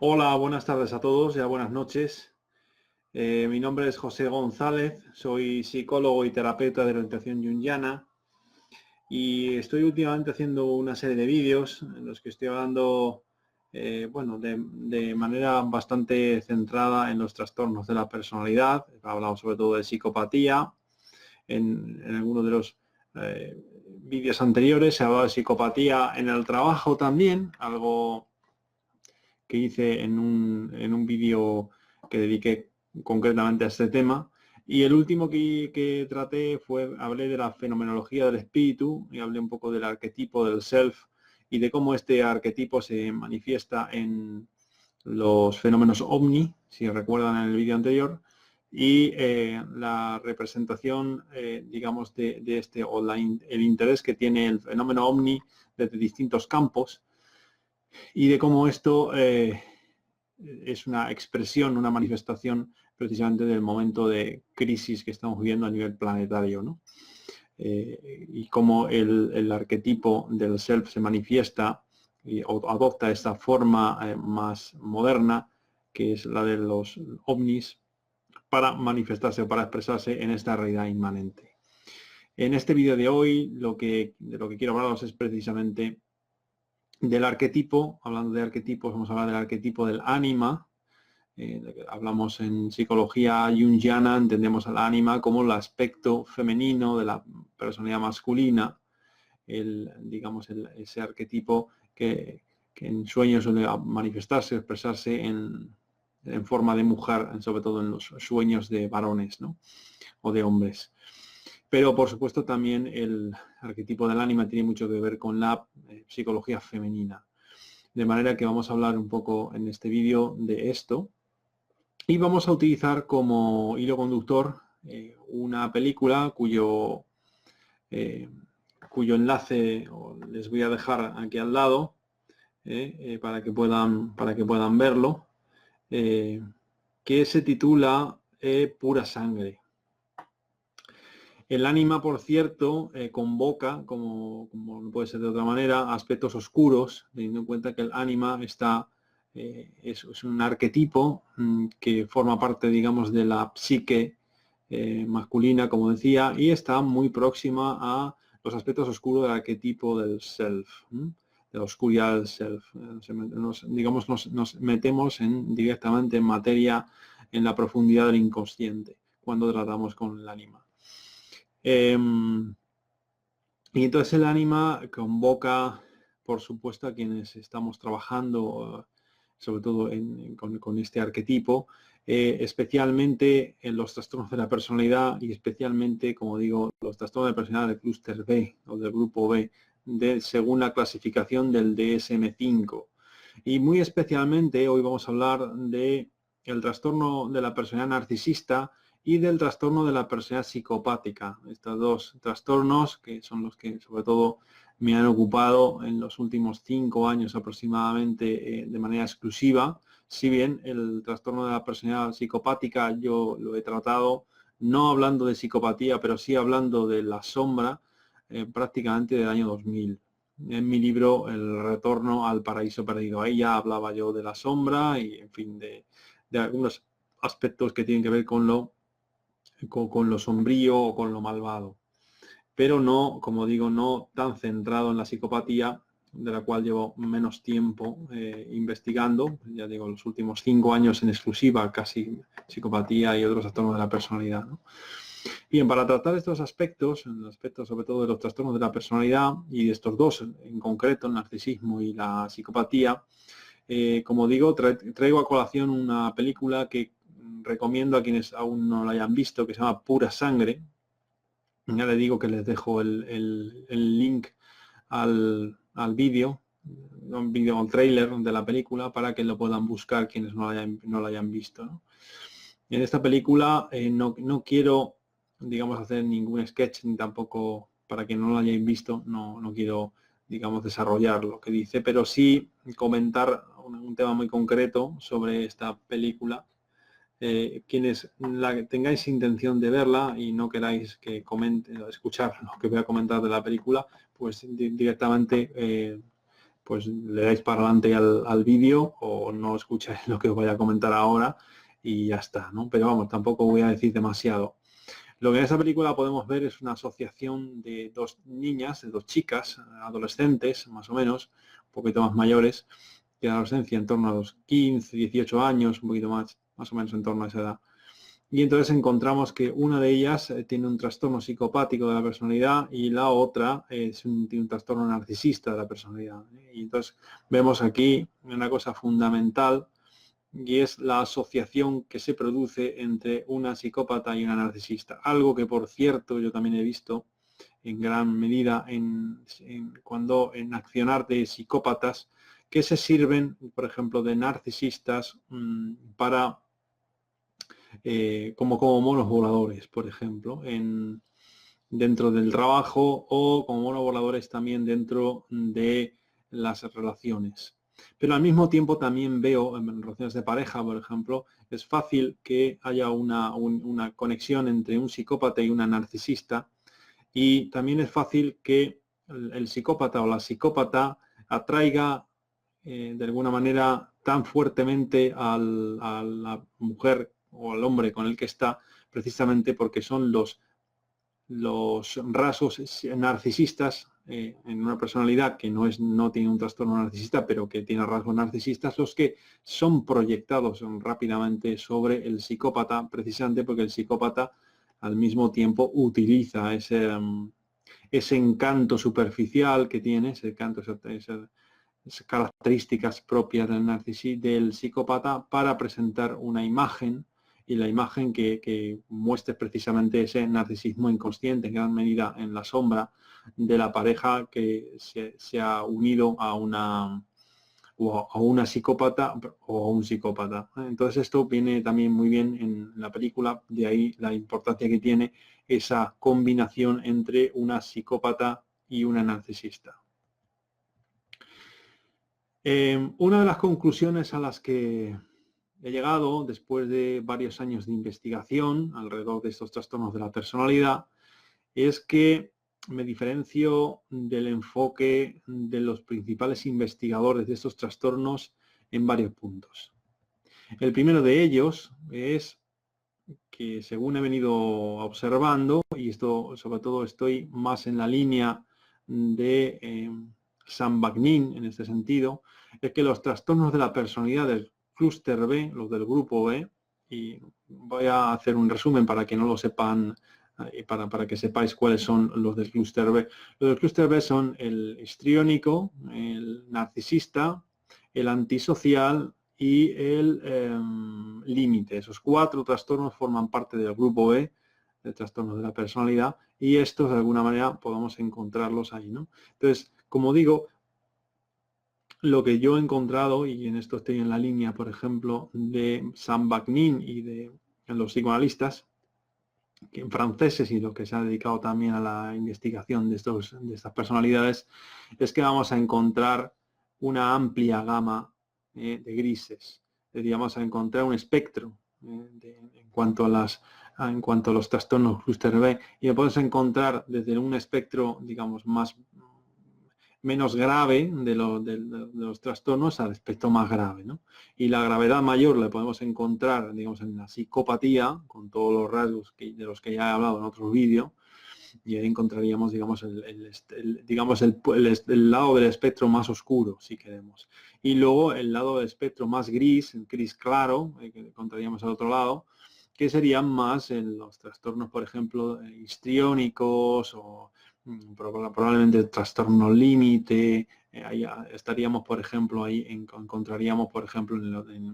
Hola, buenas tardes a todos, ya buenas noches. Mi nombre es José González, soy psicólogo y terapeuta de orientación junguiana y estoy últimamente haciendo una serie de vídeos en los que estoy hablando, de manera bastante centrada en los trastornos de la personalidad. Hablamos sobre todo de psicopatía. En algunos de los vídeos anteriores se ha hablado de psicopatía en el trabajo también, algo que hice en un vídeo que dediqué concretamente a este tema. Y el último que traté hablé de la fenomenología del espíritu y hablé un poco del arquetipo del self y de cómo este arquetipo se manifiesta en los fenómenos ovni, si recuerdan en el vídeo anterior, y la representación, digamos, de este, o el interés que tiene el fenómeno ovni desde distintos campos, y de cómo esto es una expresión, una manifestación precisamente del momento de crisis que estamos viviendo a nivel planetario, ¿no? Y cómo el arquetipo del self se manifiesta o adopta esta forma más moderna, que es la de los ovnis, para manifestarse o para expresarse en esta realidad inmanente. En este vídeo de hoy de lo que quiero hablaros es precisamente del arquetipo. Hablando de arquetipos, vamos a hablar del arquetipo del ánima. Hablamos en psicología junguiana, entendemos al ánima como el aspecto femenino de la personalidad masculina, ese arquetipo que en sueños suele manifestarse, expresarse en forma de mujer, sobre todo en los sueños de varones, ¿no? O de hombres. Pero por supuesto también el arquetipo del ánima tiene mucho que ver con la psicología femenina. De manera que vamos a hablar un poco en este vídeo de esto. Y vamos a utilizar como hilo conductor una película cuyo enlace les voy a dejar aquí al lado para que puedan verlo, que se titula Pura Sangre. El ánima, por cierto, convoca, como no puede ser de otra manera, aspectos oscuros, teniendo en cuenta que el ánima es un arquetipo que forma parte, digamos, de la psique masculina, como decía, y está muy próxima a los aspectos oscuros del arquetipo del self, de la oscuridad del self. Nos metemos directamente en materia, en la profundidad del inconsciente, cuando tratamos con el ánima. Y entonces el ánima convoca, por supuesto, a quienes estamos trabajando, sobre todo con este arquetipo, especialmente en los trastornos de la personalidad y especialmente, como digo, los trastornos de personalidad del clúster B o del grupo B, según la clasificación del DSM-5. Y muy especialmente hoy vamos a hablar de el trastorno de la personalidad narcisista y del trastorno de la personalidad psicopática. Estos dos trastornos, que son los que sobre todo me han ocupado en los últimos 5 años aproximadamente de manera exclusiva. Si bien el trastorno de la personalidad psicopática yo lo he tratado, no hablando de psicopatía, pero sí hablando de la sombra, prácticamente del año 2000. En mi libro El retorno al paraíso perdido. Ahí ya hablaba yo de la sombra y, en fin, de algunos aspectos que tienen que ver con lo sombrío o con lo malvado, pero no, como digo, no tan centrado en la psicopatía, de la cual llevo menos tiempo investigando, ya digo, los últimos 5 años en exclusiva, casi psicopatía y otros trastornos de la personalidad, ¿no? Bien, para tratar estos aspectos, el aspecto sobre todo de los trastornos de la personalidad y de estos dos en concreto, el narcisismo y la psicopatía, como digo, traigo a colación una película que recomiendo a quienes aún no la hayan visto, que se llama Pura Sangre. Ya les digo que les dejo el link al vídeo, al trailer de la película, para que lo puedan buscar quienes no la hayan visto, ¿no? En esta película no quiero, digamos, hacer ningún sketch, ni tampoco, para quien no lo hayáis visto, no quiero, digamos, desarrollar lo que dice, pero sí comentar un tema muy concreto sobre esta película. Quienes tengáis intención de verla y no queráis que comente o escuchar lo que voy a comentar de la película, pues directamente pues le dais para adelante al vídeo o no escucháis lo que os voy a comentar ahora y ya está, ¿no? Pero vamos, tampoco voy a decir demasiado. Lo que en esta película podemos ver es una asociación de dos niñas, de dos chicas, adolescentes más o menos, un poquito más mayores, que la adolescencia en torno a los 15, 18 años, un poquito más o menos en torno a esa edad. Y entonces encontramos que una de ellas tiene un trastorno psicopático de la personalidad y la otra tiene un trastorno narcisista de la personalidad. Y entonces vemos aquí una cosa fundamental y es la asociación que se produce entre una psicópata y una narcisista. Algo que, por cierto, yo también he visto en gran medida cuando en accionar de psicópatas que se sirven, por ejemplo, de narcisistas para como monos voladores, por ejemplo, dentro del trabajo o como monos voladores también dentro de las relaciones. Pero al mismo tiempo también veo en relaciones de pareja, por ejemplo, es fácil que haya una conexión entre un psicópata y una narcisista y también es fácil que el psicópata o la psicópata atraiga de alguna manera tan fuertemente a la mujer o al hombre con el que está, precisamente porque son los rasgos narcisistas en una personalidad que no tiene un trastorno narcisista, pero que tiene rasgos narcisistas, los que son proyectados rápidamente sobre el psicópata, precisamente porque el psicópata al mismo tiempo utiliza ese encanto superficial que tiene, ese encanto, esas características propias del psicópata para presentar una imagen y la imagen que muestre precisamente ese narcisismo inconsciente en gran medida en la sombra de la pareja que se ha unido a una psicópata o a un psicópata. Entonces esto viene también muy bien en la película, de ahí la importancia que tiene esa combinación entre una psicópata y una narcisista. Una de las conclusiones a las que he llegado después de varios años de investigación alrededor de estos trastornos de la personalidad es que me diferencio del enfoque de los principales investigadores de estos trastornos en varios puntos. El primero de ellos es que, según he venido observando, y esto sobre todo estoy más en la línea de Sam Vaknin en este sentido, es que los trastornos de la personalidad del clúster B, los del grupo B, y voy a hacer un resumen para que no lo sepan, para que sepáis cuáles son los del clúster B. Los del clúster B son el histriónico, el narcisista, el antisocial y el límite. Esos 4 trastornos forman parte del grupo B, de trastornos de la personalidad, y estos de alguna manera podemos encontrarlos ahí, ¿no? Entonces, como digo, lo que yo he encontrado, y en esto estoy en la línea, por ejemplo, de Sam Vaknin y de los psicoanalistas franceses y los que se ha dedicado también a la investigación de estas personalidades, es que vamos a encontrar una amplia gama de grises. Vamos a encontrar un espectro en cuanto a los trastornos clúster B, y lo podemos encontrar desde un espectro, digamos, menos grave de los trastornos al aspecto más grave, ¿no? Y la gravedad mayor la podemos encontrar, digamos, en la psicopatía, con todos los rasgos de los que ya he hablado en otros vídeos, y ahí encontraríamos, digamos, el lado del espectro más oscuro, si queremos. Y luego el lado del espectro más gris, el gris claro, que encontraríamos al otro lado, que serían más en los trastornos, por ejemplo, histriónicos o probablemente el trastorno límite. Ahí estaríamos, por ejemplo, encontraríamos, por ejemplo,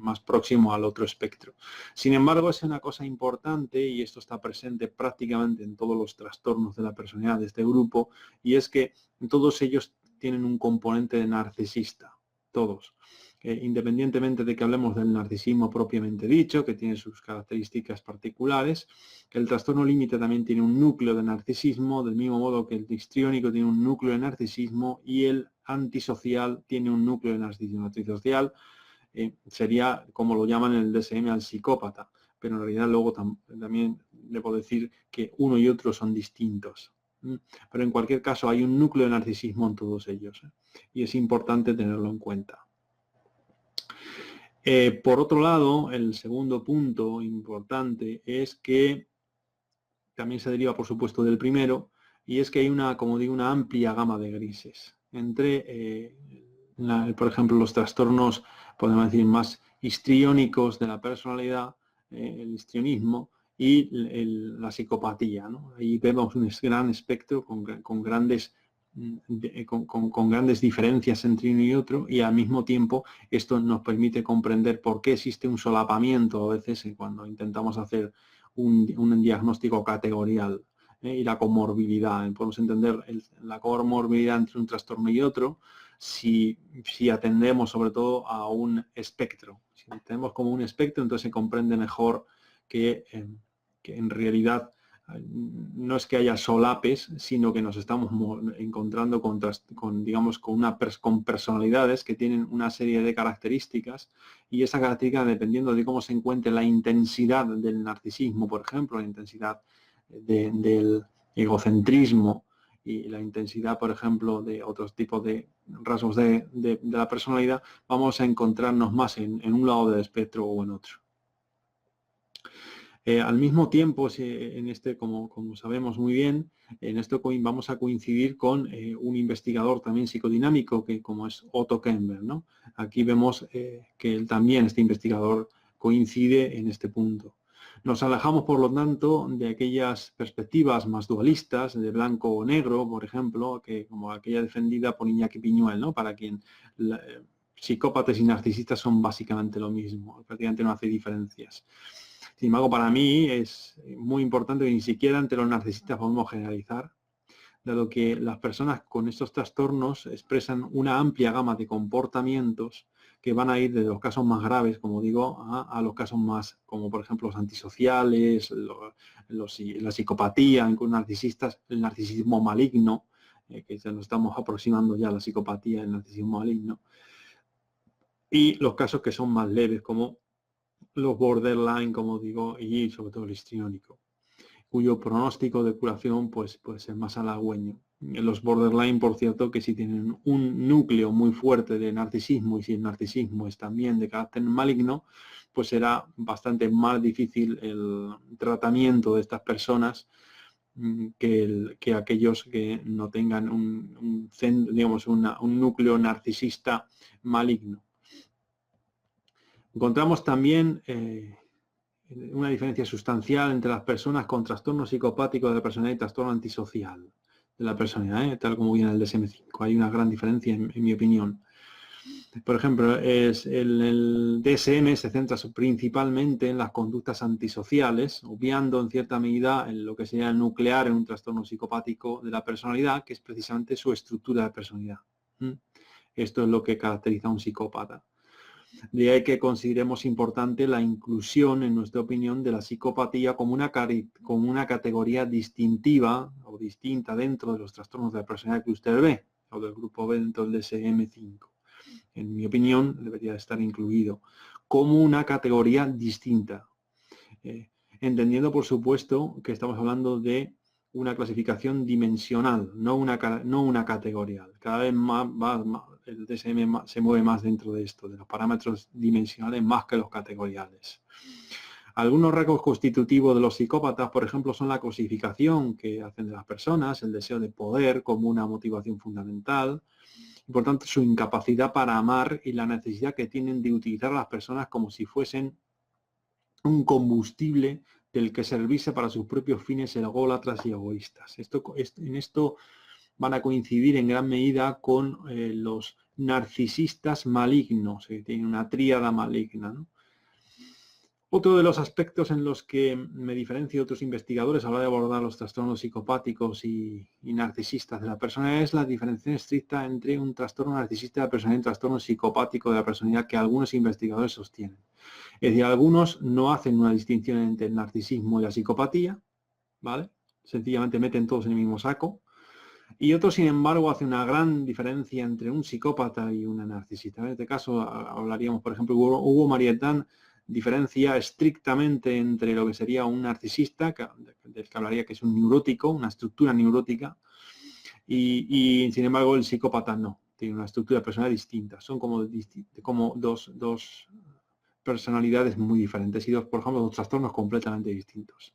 más próximo al otro espectro. Sin embargo, es una cosa importante, y esto está presente prácticamente en todos los trastornos de la personalidad de este grupo, y es que todos ellos tienen un componente de narcisista, todos. Independientemente de que hablemos del narcisismo propiamente dicho, que tiene sus características particulares, el trastorno límite también tiene un núcleo de narcisismo, del mismo modo que el histriónico tiene un núcleo de narcisismo y el antisocial tiene un núcleo de narcisismo. Antisocial sería, como lo llaman en el DSM, al psicópata, pero en realidad luego también debo decir que uno y otro son distintos. Pero en cualquier caso hay un núcleo de narcisismo en todos ellos, y es importante tenerlo en cuenta. Por otro lado, el segundo punto importante es que también se deriva, por supuesto, del primero, y es que hay una, como digo, una amplia gama de grises entre, por ejemplo, los trastornos, podemos decir, más histriónicos de la personalidad, el histrionismo, y la psicopatía, ¿no? Ahí vemos un gran espectro con grandes diferencias entre uno y otro, y al mismo tiempo esto nos permite comprender por qué existe un solapamiento a veces cuando intentamos hacer un diagnóstico categorial, y la comorbilidad. Podemos entender la comorbilidad entre un trastorno y otro si atendemos sobre todo a un espectro. Si tenemos como un espectro, entonces se comprende mejor que en realidad no es que haya solapes, sino que nos estamos encontrando con personalidades que tienen una serie de características, y esa característica, dependiendo de cómo se encuentre la intensidad del narcisismo, por ejemplo, la intensidad del egocentrismo y la intensidad, por ejemplo, de otros tipos de rasgos de la personalidad, vamos a encontrarnos más en un lado del espectro o en otro. Al mismo tiempo, en como sabemos muy bien, en esto vamos a coincidir con un investigador también psicodinámico, que como es Otto Kemper, ¿no? Aquí vemos que él también, este investigador, coincide en este punto. Nos alejamos, por lo tanto, de aquellas perspectivas más dualistas, de blanco o negro, por ejemplo, que como aquella defendida por Iñaki Piñuel, ¿no? Para quien psicópatas y narcisistas son básicamente lo mismo, prácticamente no hace diferencias. Sin embargo, para mí es muy importante que ni siquiera entre los narcisistas podemos generalizar, dado que las personas con estos trastornos expresan una amplia gama de comportamientos que van a ir de los casos más graves, como digo, a los casos más, como por ejemplo los antisociales, la psicopatía, incluso narcisistas, el narcisismo maligno, que ya nos estamos aproximando ya a la psicopatía, el narcisismo maligno, y los casos que son más leves, como los borderline, como digo, y sobre todo el histriónico, cuyo pronóstico de curación pues puede ser más halagüeño. Los borderline, por cierto, que si tienen un núcleo muy fuerte de narcisismo, y si el narcisismo es también de carácter maligno, pues será bastante más difícil el tratamiento de estas personas que aquellos que no tengan un núcleo narcisista maligno. Encontramos también una diferencia sustancial entre las personas con trastorno psicopático de la personalidad y trastorno antisocial de la personalidad, tal como viene el DSM-5. Hay una gran diferencia, en mi opinión. Por ejemplo, el DSM se centra principalmente en las conductas antisociales, obviando en cierta medida en lo que sería el nuclear en un trastorno psicopático de la personalidad, que es precisamente su estructura de personalidad. Esto es lo que caracteriza a un psicópata. De ahí que consideremos importante la inclusión, en nuestra opinión, de la psicopatía como una categoría distintiva o distinta dentro de los trastornos de la personalidad que usted ve, o del grupo B dentro del DSM-5. En mi opinión, debería estar incluido como una categoría distinta. Entendiendo, por supuesto, que estamos hablando de una clasificación dimensional, no una categorial. Cada vez más el DSM se mueve más dentro de esto, de los parámetros dimensionales más que los categoriales. Algunos rasgos constitutivos de los psicópatas, por ejemplo, son la cosificación que hacen de las personas, el deseo de poder como una motivación fundamental, y por tanto su incapacidad para amar y la necesidad que tienen de utilizar a las personas como si fuesen un combustible del que servirse para sus propios fines ególatras y egoístas. En esto van a coincidir en gran medida con los narcisistas malignos, que tienen una tríada maligna, ¿no? Otro de los aspectos en los que me diferencio de otros investigadores a la hora de abordar los trastornos psicopáticos y narcisistas de la personalidad es la diferenciación estricta entre un trastorno narcisista de la personalidad y un trastorno psicopático de la personalidad que algunos investigadores sostienen. Es decir, algunos no hacen una distinción entre el narcisismo y la psicopatía, ¿vale? Sencillamente meten todos en el mismo saco. Y otros, sin embargo, hacen una gran diferencia entre un psicópata y una narcisista. En este caso hablaríamos, por ejemplo, Hugo Marietán diferencia estrictamente entre lo que sería un narcisista, del que hablaría que es un neurótico, una estructura neurótica, y sin embargo el psicópata no, tiene una estructura personal distinta. Son como dos personalidades muy diferentes y por ejemplo, dos trastornos completamente distintos.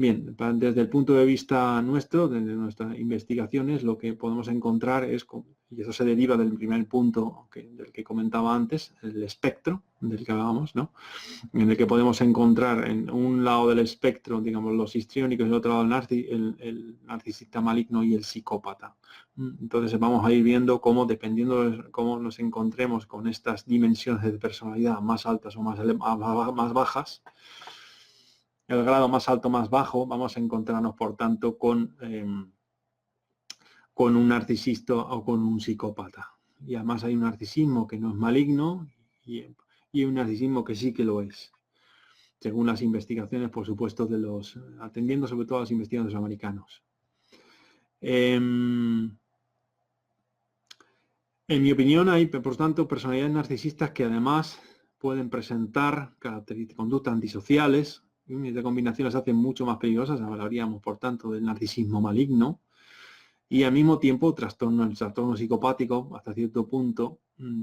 Bien, desde el punto de vista nuestro, desde nuestras investigaciones, lo que podemos encontrar es, y eso se deriva del primer punto del que comentaba antes, el espectro del que hablábamos, ¿no? En el que podemos encontrar en un lado del espectro, digamos, los histriónicos y en el otro lado el narcisista maligno y el psicópata. Entonces vamos a ir viendo cómo, dependiendo de cómo nos encontremos con estas dimensiones de personalidad más altas o más bajas, el grado más alto, más bajo, vamos a encontrarnos, por tanto, con un narcisista o con un psicópata. Y además hay un narcisismo que no es maligno y un narcisismo que sí que lo es, según las investigaciones, por supuesto, atendiendo sobre todo a las investigaciones americanos. En mi opinión, hay, por tanto, personalidades narcisistas que además pueden presentar conductas antisociales. Esta combinación las hace mucho más peligrosas. Hablaríamos, por tanto, del narcisismo maligno. Y al mismo tiempo, el trastorno psicopático, hasta cierto punto,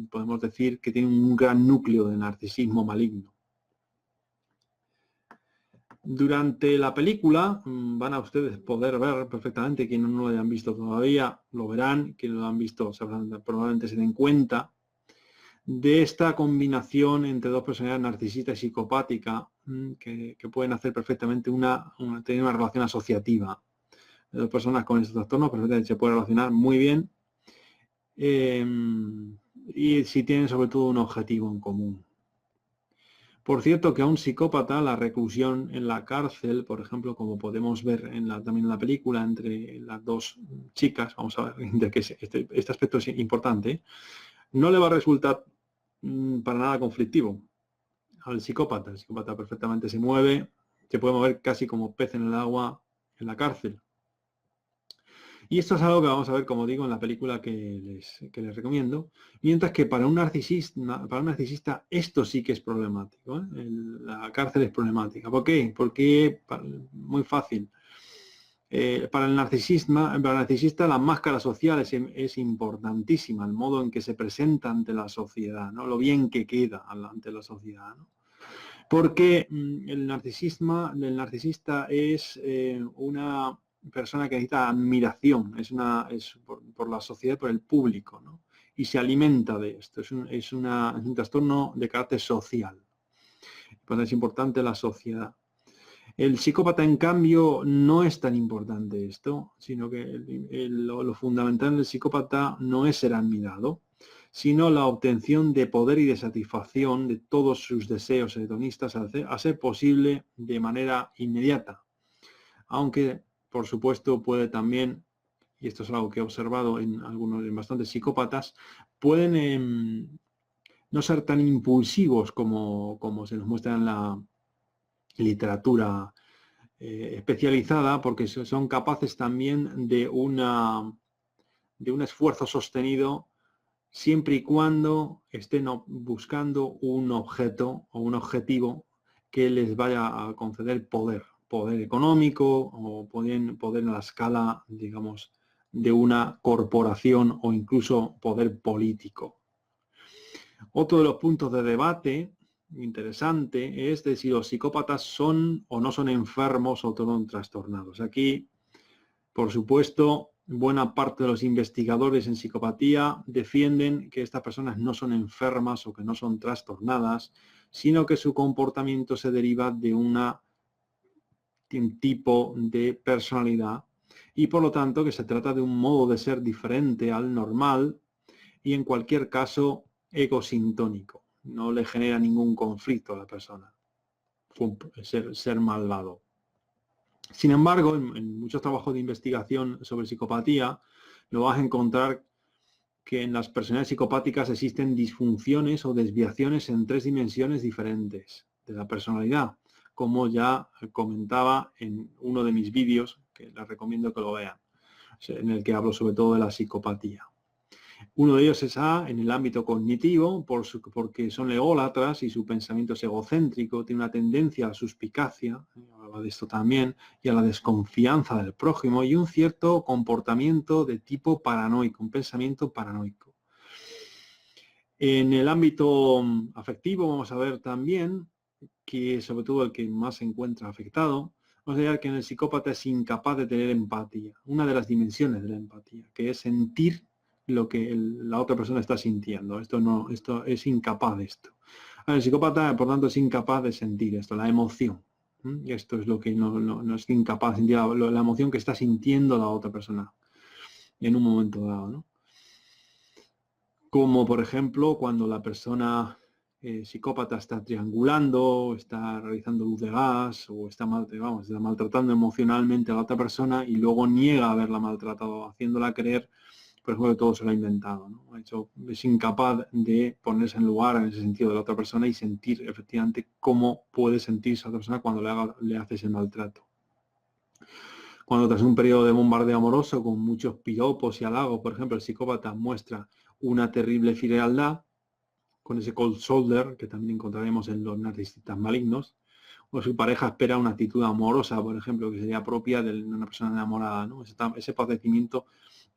podemos decir que tiene un gran núcleo de narcisismo maligno. Durante la película van a ustedes poder ver perfectamente, quienes no lo hayan visto todavía, lo verán, quienes lo han visto probablemente se den cuenta de esta combinación entre dos personalidades narcisista y psicopática que pueden hacer perfectamente tener una relación asociativa. De dos personas con estos trastornos perfectamente se pueden relacionar muy bien y si tienen sobre todo un objetivo en común. Por cierto, que a un psicópata la reclusión en la cárcel, por ejemplo, como podemos ver también en la película, entre las dos chicas, vamos a ver de que este aspecto es importante, no le va a resultar para nada conflictivo al psicópata. El psicópata perfectamente se mueve, se puede mover casi como pez en el agua en la cárcel. Y esto es algo que vamos a ver, como digo, en la película que les recomiendo. Mientras que para un narcisista esto sí que es problemático, ¿eh? La cárcel es problemática. ¿Por qué? Porque, muy fácil, para el narcisista la máscara social es importantísima, el modo en que se presenta ante la sociedad, ¿no? Lo bien que queda ante la sociedad, ¿no? Porque el narcisista es una persona que necesita admiración, es por la sociedad, por el público, ¿no? Y se alimenta de esto, es un trastorno de carácter social. Pues es importante la sociedad. El psicópata, en cambio, no es tan importante esto, sino que lo fundamental del psicópata no es ser admirado, sino la obtención de poder y de satisfacción de todos sus deseos hedonistas a ser posible de manera inmediata. Aunque, por supuesto, puede también, y esto es algo que he observado en bastantes psicópatas, pueden no ser tan impulsivos como se nos muestra en la literatura especializada, porque son capaces también de un esfuerzo sostenido siempre y cuando estén buscando un objeto o un objetivo que les vaya a conceder poder económico o poder en la escala, digamos, de una corporación o incluso poder político. Otro de los puntos de debate interesante es de si los psicópatas son o no son enfermos o son trastornados. Aquí, por supuesto, buena parte de los investigadores en psicopatía defienden que estas personas no son enfermas o que no son trastornadas, sino que su comportamiento se deriva de un tipo de personalidad y por lo tanto que se trata de un modo de ser diferente al normal y en cualquier caso egosintónico. No le genera ningún conflicto a la persona ser malvado. Sin embargo, en muchos trabajos de investigación sobre psicopatía, lo vas a encontrar que en las personalidades psicopáticas existen disfunciones o desviaciones en 3 dimensiones diferentes de la personalidad, como ya comentaba en uno de mis vídeos, que les recomiendo que lo vean, en el que hablo sobre todo de la psicopatía. Uno de ellos es A, en el ámbito cognitivo, porque son ególatras y su pensamiento es egocéntrico, tiene una tendencia a la suspicacia, hablaba de esto también, y a la desconfianza del prójimo, y un cierto comportamiento de tipo paranoico, un pensamiento paranoico. En el ámbito afectivo vamos a ver también que, sobre todo el que más se encuentra afectado, vamos a ver que en el psicópata es incapaz de tener empatía, una de las dimensiones de la empatía, que es sentir lo que la otra persona está sintiendo. Esto es incapaz de esto. El psicópata, por tanto, es incapaz de sentir esto, la emoción. Y esto es lo que no es incapaz de sentir, la emoción que está sintiendo la otra persona en un momento dado, ¿no? Como por ejemplo cuando la persona psicópata está triangulando, está realizando luz de gas o está maltratando emocionalmente a la otra persona y luego niega haberla maltratado, haciéndola creer, por ejemplo, que todo se lo ha inventado, ¿no? Es incapaz de ponerse en lugar en ese sentido de la otra persona y sentir efectivamente cómo puede sentirse esa persona cuando le hace ese maltrato. Cuando tras un periodo de bombardeo amoroso con muchos piropos y halagos, por ejemplo, el psicópata muestra una terrible frialdad, con ese cold shoulder que también encontraremos en los narcisistas malignos, o su pareja espera una actitud amorosa, por ejemplo, que sería propia de una persona enamorada, ¿no? Ese padecimiento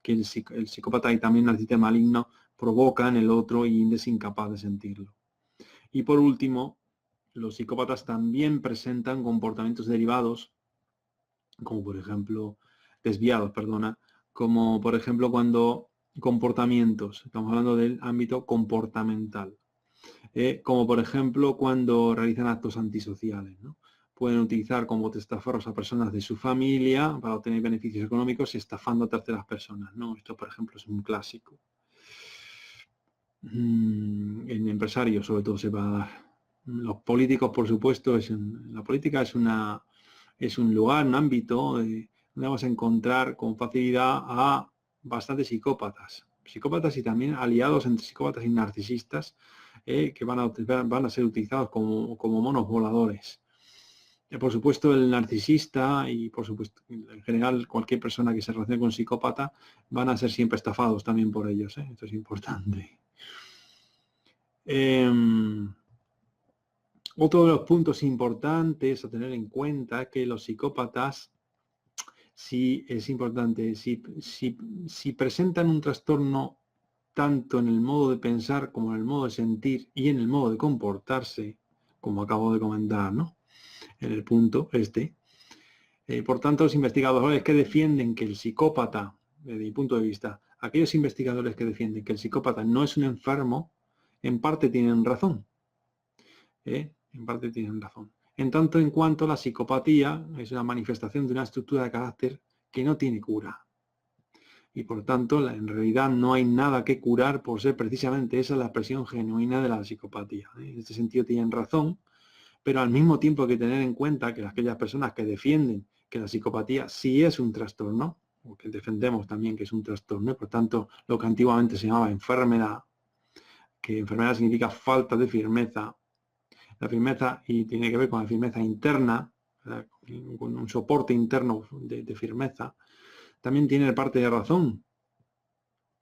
que el psicópata y también el narcisista maligno provoca en el otro y es incapaz de sentirlo. Y por último, los psicópatas también presentan comportamientos derivados, como por ejemplo, desviados, perdona, como por ejemplo cuando comportamientos, estamos hablando del ámbito comportamental, como por ejemplo cuando realizan actos antisociales, ¿no? Pueden utilizar como testaferros a personas de su familia para obtener beneficios económicos estafando a terceras personas, ¿no? Esto, por ejemplo, es un clásico. En empresarios, sobre todo, se va a dar. Los políticos, por supuesto, la política es un lugar, un ámbito donde vamos a encontrar con facilidad a bastantes psicópatas. Psicópatas y también aliados entre psicópatas y narcisistas que van a ser utilizados como monos voladores. Por supuesto, el narcisista y, por supuesto, en general, cualquier persona que se relacione con un psicópata van a ser siempre estafados también por ellos. Esto es importante. Otro de los puntos importantes a tener en cuenta es que los psicópatas, si es importante, si presentan un trastorno tanto en el modo de pensar como en el modo de sentir y en el modo de comportarse, como acabo de comentar, ¿no? En el punto este. Por tanto, los investigadores que defienden que el psicópata, desde mi punto de vista, aquellos investigadores que defienden que el psicópata no es un enfermo, en parte tienen razón. En parte tienen razón. En tanto en cuanto la psicopatía es una manifestación de una estructura de carácter que no tiene cura. Y por tanto, en realidad no hay nada que curar por ser precisamente esa la expresión genuina de la psicopatía. En este sentido tienen razón, pero al mismo tiempo hay que tener en cuenta que aquellas personas que defienden que la psicopatía sí es un trastorno, o que defendemos también que es un trastorno, y por tanto lo que antiguamente se llamaba enfermedad, que enfermedad significa falta de firmeza, la firmeza y tiene que ver con la firmeza interna, con un soporte interno de firmeza, también tiene parte de razón,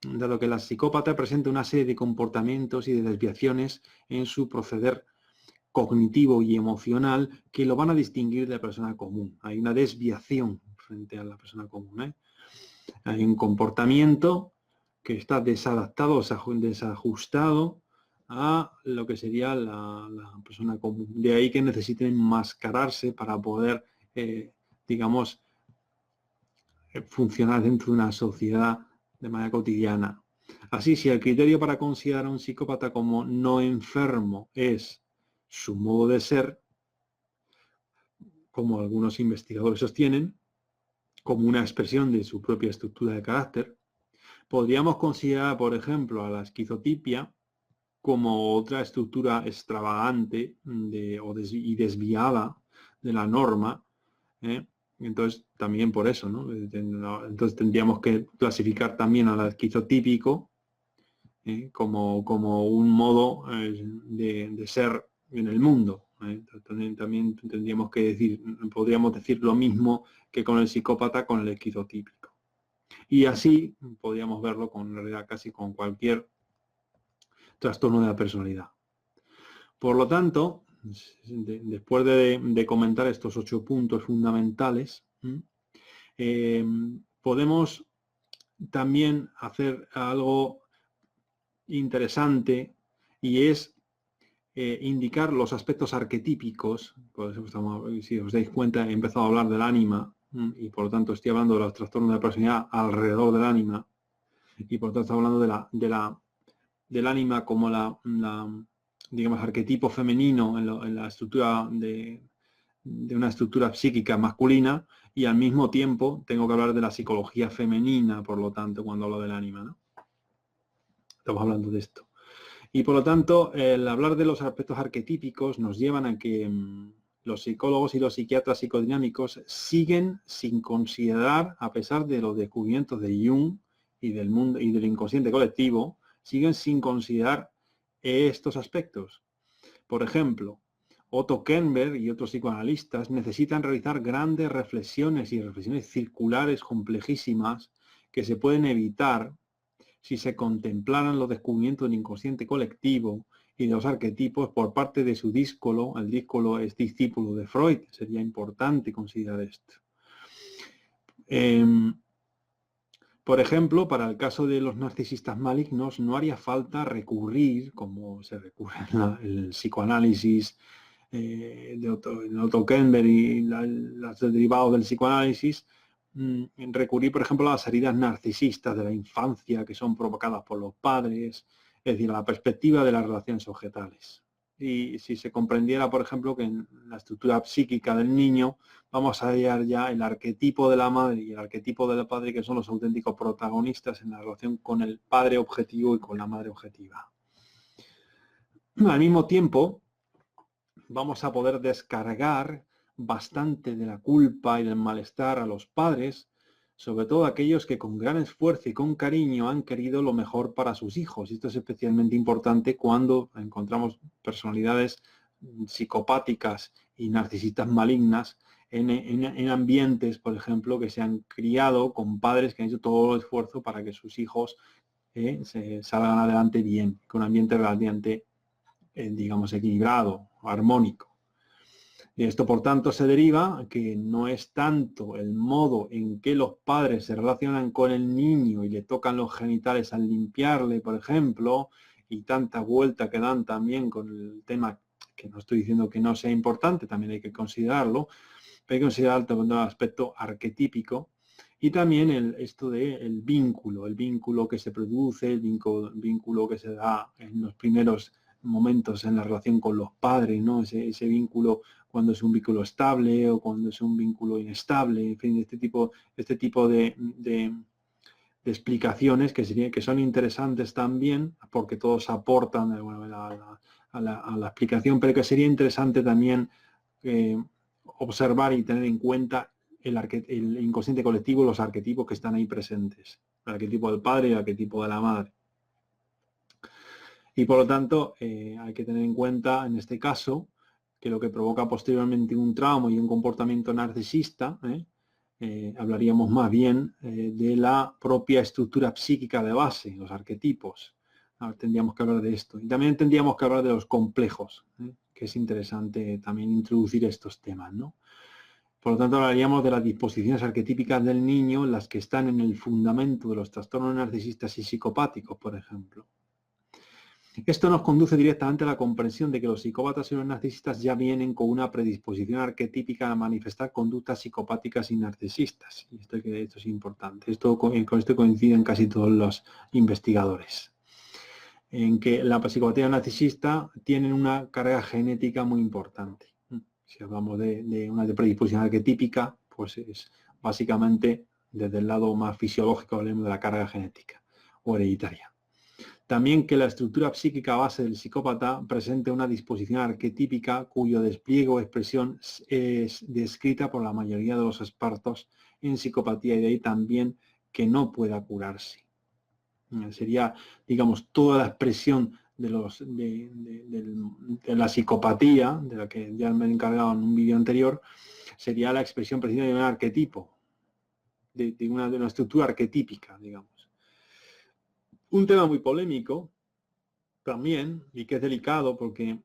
dado que la psicópata presenta una serie de comportamientos y de desviaciones en su proceder cognitivo y emocional que lo van a distinguir de la persona común. Hay una desviación frente a la persona común. Hay un comportamiento que está desadaptado, desajustado a lo que sería la persona común. De ahí que necesiten enmascararse para poder, digamos, funcionar dentro de una sociedad de manera cotidiana. Así, si el criterio para considerar a un psicópata como no enfermo es su modo de ser, como algunos investigadores sostienen, como una expresión de su propia estructura de carácter, podríamos considerar, por ejemplo, a la esquizotipia como otra estructura extravagante y desviada de la norma. Entonces, también por eso, ¿no? Entonces tendríamos que clasificar también al esquizotípico como un modo de ser en el mundo. También tendríamos que podríamos decir lo mismo que con el psicópata, con el esquizotípico. Y así podríamos verlo en realidad casi con cualquier trastorno de la personalidad. Por lo tanto, después de comentar estos 8 puntos fundamentales, podemos también hacer algo interesante, y es indicar los aspectos arquetípicos. Si os dais cuenta, he empezado a hablar del ánima, y por lo tanto estoy hablando de los trastornos de la personalidad alrededor del ánima, y por lo tanto estoy hablando del ánima como digamos, arquetipo femenino en la estructura de una estructura psíquica masculina, y al mismo tiempo tengo que hablar de la psicología femenina, por lo tanto, cuando hablo del ánima, ¿no? Estamos hablando de esto. Y por lo tanto, el hablar de los aspectos arquetípicos nos llevan a que los psicólogos y los psiquiatras psicodinámicos siguen sin considerar, a pesar de los descubrimientos de Jung y del mundo y del inconsciente colectivo, siguen sin considerar estos aspectos. Por ejemplo, Otto Kernberg y otros psicoanalistas necesitan realizar grandes reflexiones y reflexiones circulares complejísimas que se pueden evitar si se contemplaran los descubrimientos del inconsciente colectivo y de los arquetipos por parte de su díscolo. El díscolo es discípulo de Freud. Sería importante considerar esto. Por ejemplo, para el caso de los narcisistas malignos, no haría falta recurrir, como se recurre en el psicoanálisis de Otto Kernberg y los derivados del psicoanálisis, recurrir, por ejemplo, a las heridas narcisistas de la infancia que son provocadas por los padres, es decir, a la perspectiva de las relaciones objetales. Y si se comprendiera, por ejemplo, que en la estructura psíquica del niño vamos a hallar ya el arquetipo de la madre y el arquetipo del padre, que son los auténticos protagonistas en la relación con el padre objetivo y con la madre objetiva. Al mismo tiempo, vamos a poder descargar bastante de la culpa y del malestar a los padres, sobre todo aquellos que con gran esfuerzo y con cariño han querido lo mejor para sus hijos. Y esto es especialmente importante cuando encontramos personalidades psicopáticas y narcisistas malignas en ambientes, por ejemplo, que se han criado con padres que han hecho todo el esfuerzo para que sus hijos se salgan adelante bien, con un ambiente relativamente, digamos, equilibrado, armónico. Y esto, por tanto, se deriva que no es tanto el modo en que los padres se relacionan con el niño y le tocan los genitales al limpiarle, por ejemplo, y tanta vuelta que dan también con el tema, que no estoy diciendo que no sea importante, también hay que considerarlo, pero hay que considerar el aspecto arquetípico, y también esto del vínculo, el vínculo que se produce, el vínculo que se da en los primeros momentos en la relación con los padres, ¿no? Ese vínculo, cuando es un vínculo estable o cuando es un vínculo inestable, en fin, este tipo de explicaciones que son interesantes también, porque todos aportan de alguna manera a la explicación, pero que sería interesante también observar y tener en cuenta el inconsciente colectivo, los arquetipos que están ahí presentes, el arquetipo del padre y el arquetipo de la madre. Y por lo tanto, hay que tener en cuenta, en este caso, que lo que provoca posteriormente un trauma y un comportamiento narcisista, hablaríamos más bien de la propia estructura psíquica de base, los arquetipos. Ahora tendríamos que hablar de esto. Y también tendríamos que hablar de los complejos, que es interesante también introducir estos temas, ¿no? Por lo tanto, hablaríamos de las disposiciones arquetípicas del niño, las que están en el fundamento de los trastornos narcisistas y psicopáticos, por ejemplo. Esto nos conduce directamente a la comprensión de que los psicópatas y los narcisistas ya vienen con una predisposición arquetípica a manifestar conductas psicopáticas y narcisistas. Y esto es importante. Con esto coinciden casi todos los investigadores. En que la psicopatía narcisista tienen una carga genética muy importante. Si hablamos de una predisposición arquetípica, pues es básicamente desde el lado más fisiológico, hablemos de la carga genética o hereditaria. También que la estructura psíquica base del psicópata presente una disposición arquetípica cuyo despliegue o expresión es descrita por la mayoría de los expertos en psicopatía, y de ahí también que no pueda curarse. Sería, digamos, toda la expresión de la psicopatía, de la que ya me he encargado en un vídeo anterior, sería la expresión precisamente de un arquetipo. de una estructura arquetípica, digamos. Un tema muy polémico también, y que es delicado porque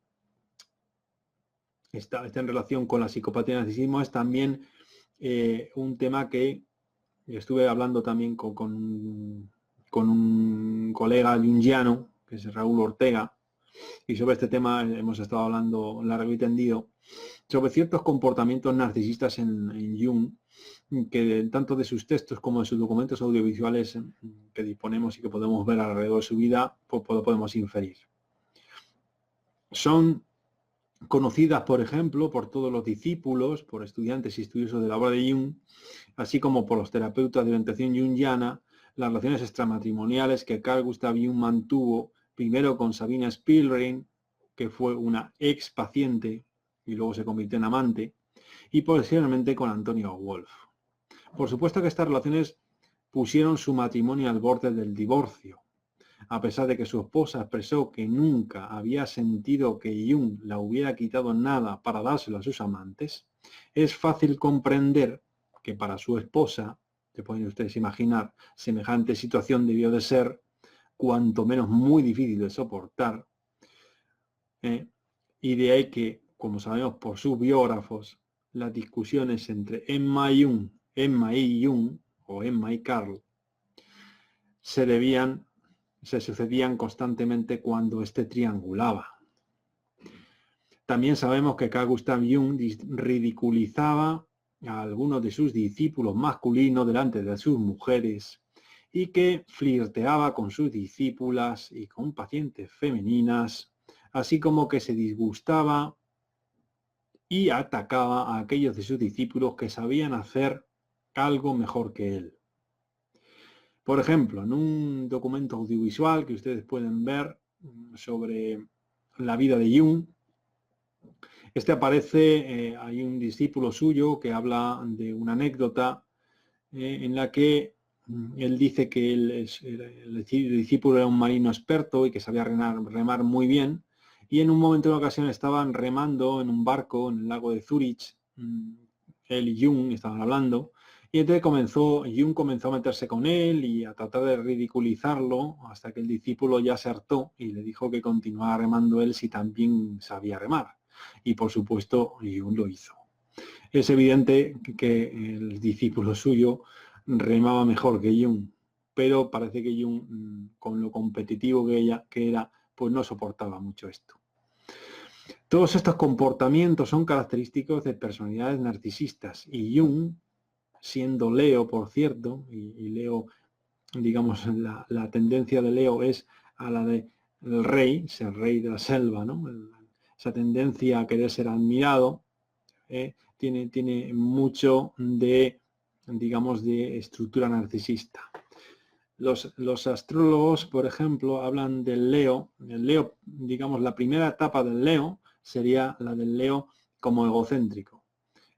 está en relación con la psicopatía y el narcisismo, es también un tema que estuve hablando también con un colega junguiano, que es Raúl Ortega, y sobre este tema hemos estado hablando largo y tendido, sobre ciertos comportamientos narcisistas en Jung, que tanto de sus textos como de sus documentos audiovisuales que disponemos y que podemos ver alrededor de su vida, pues podemos inferir. Son conocidas, por ejemplo, por todos los discípulos, por estudiantes y estudiosos de la obra de Jung, así como por los terapeutas de orientación junguiana, las relaciones extramatrimoniales que Carl Gustav Jung mantuvo primero con Sabina Spielrein, que fue una ex paciente y luego se convirtió en amante, y posteriormente con Antonio Wolf. Por supuesto que estas relaciones pusieron su matrimonio al borde del divorcio. A pesar de que su esposa expresó que nunca había sentido que Jung la hubiera quitado nada para dárselo a sus amantes, es fácil comprender que para su esposa, se pueden ustedes imaginar, semejante situación debió de ser cuanto menos muy difícil de soportar, y de ahí que, como sabemos por sus biógrafos, las discusiones entre Emma y Jung, o Emma y Carl, se sucedían constantemente cuando éste triangulaba. También sabemos que Carl Gustav Jung ridiculizaba a algunos de sus discípulos masculinos delante de sus mujeres y que flirteaba con sus discípulas y con pacientes femeninas, así como que se disgustaba y atacaba a aquellos de sus discípulos que sabían hacer algo mejor que él. Por ejemplo, en un documento audiovisual que ustedes pueden ver sobre la vida de Jung, aparece, hay un discípulo suyo que habla de una anécdota en la que él dice que el discípulo era un marino experto y que sabía remar muy bien, y en un momento, en una ocasión, estaban remando en un barco en el lago de Zúrich, él y Jung estaban hablando, y entonces Jung comenzó a meterse con él y a tratar de ridiculizarlo hasta que el discípulo ya se hartó y le dijo que continuara remando él si también sabía remar. Y por supuesto Jung lo hizo. Es evidente que el discípulo suyo remaba mejor que Jung, pero parece que Jung, con lo competitivo que era, pues no soportaba mucho esto. Todos estos comportamientos son característicos de personalidades narcisistas y Jung, siendo Leo, por cierto, y Leo, digamos, la tendencia de Leo es a la de el rey, ser rey de la selva, ¿no? Esa tendencia a querer ser admirado, tiene mucho de, digamos, de estructura narcisista. Los astrólogos, por ejemplo, hablan del Leo. El Leo, digamos, la primera etapa del Leo sería la del Leo como egocéntrico.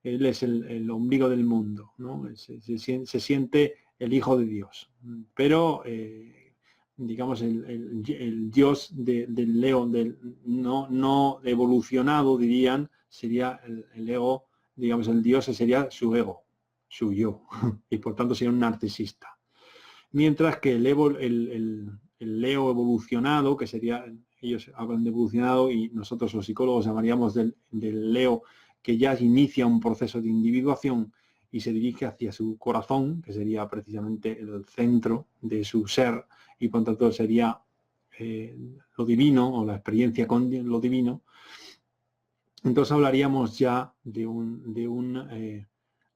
Él es el ombligo del mundo, ¿no? Se siente el hijo de Dios. Pero, digamos, el Dios del Leo no evolucionado, dirían, sería el ego, digamos, el Dios sería su ego, su yo, y por tanto sería un narcisista. Mientras que el Leo evolucionado, que sería, ellos hablan de evolucionado y nosotros los psicólogos llamaríamos del Leo que ya inicia un proceso de individuación y se dirige hacia su corazón, que sería precisamente el centro de su ser, y por tanto sería lo divino o la experiencia con lo divino. Entonces hablaríamos ya de un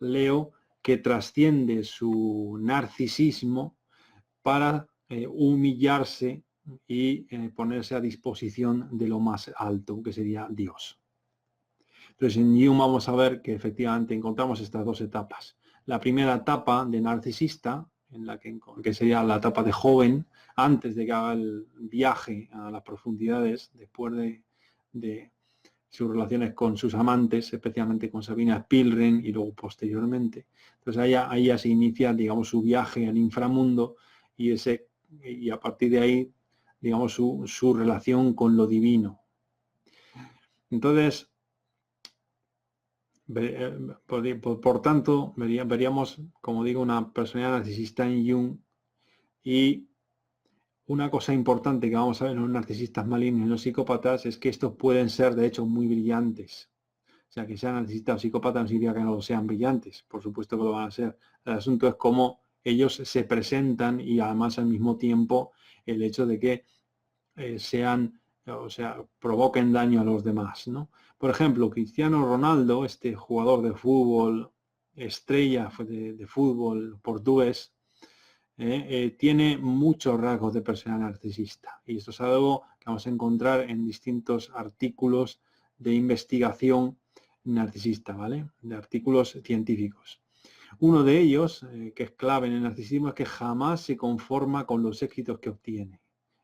Leo que trasciende su narcisismo para humillarse y ponerse a disposición de lo más alto, que sería Dios. Entonces en Jung vamos a ver que efectivamente encontramos estas dos etapas. La primera etapa de narcisista, en la que sería la etapa de joven, antes de que haga el viaje a las profundidades, después de sus relaciones con sus amantes, especialmente con Sabina Spielrein y luego posteriormente. Entonces ahí ya se inicia, digamos, su viaje al inframundo y a partir de ahí, digamos, su relación con lo divino. Entonces, Por tanto, veríamos, como digo, una personalidad narcisista en Jung. Y una cosa importante que vamos a ver en los narcisistas malignos y en los psicópatas es que estos pueden ser, de hecho, muy brillantes. O sea, que sean narcisistas o psicópatas no significa que no sean brillantes. Por supuesto que lo van a ser. El asunto es cómo ellos se presentan y además al mismo tiempo el hecho de que sean, o sea, provoquen daño a los demás, ¿no? Por ejemplo, Cristiano Ronaldo, este jugador de fútbol, estrella de fútbol portugués, tiene muchos rasgos de personalidad narcisista. Y esto es algo que vamos a encontrar en distintos artículos de investigación narcisista, ¿vale? De artículos científicos. Uno de ellos, que es clave en el narcisismo, es que jamás se conforma con los éxitos que obtiene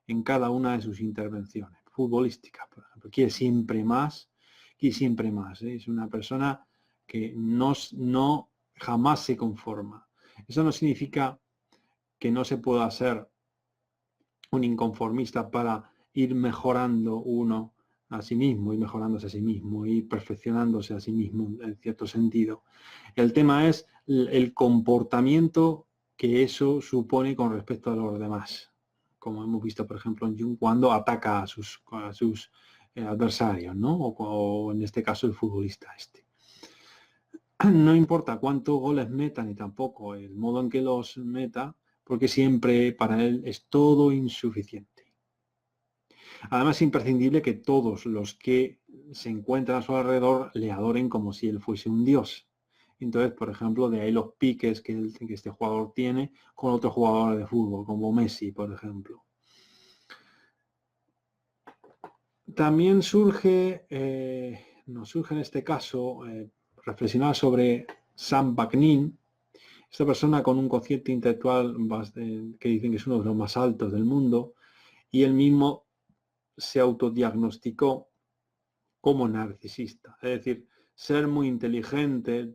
en cada una de sus intervenciones futbolísticas, por ejemplo. Quiere siempre más y siempre más. Es una persona que no jamás se conforma. Eso no significa que no se pueda ser un inconformista para ir mejorando uno a sí mismo, y mejorándose a sí mismo, y perfeccionándose a sí mismo en cierto sentido. El tema es el comportamiento que eso supone con respecto a los demás, como hemos visto, por ejemplo, en Jung, cuando ataca a sus adversarios, ¿no? O en este caso el futbolista este. No importa cuántos goles meta ni tampoco el modo en que los meta, porque siempre para él es todo insuficiente. Además es imprescindible que todos los que se encuentran a su alrededor le adoren como si él fuese un dios. Entonces, por ejemplo, de ahí los piques que este jugador tiene con otros jugadores de fútbol, como Messi, por ejemplo. También nos surge en este caso reflexionar sobre Sam Vaknin, esta persona con un cociente intelectual que dicen que es uno de los más altos del mundo, y él mismo se autodiagnosticó como narcisista. Es decir, ser muy inteligente,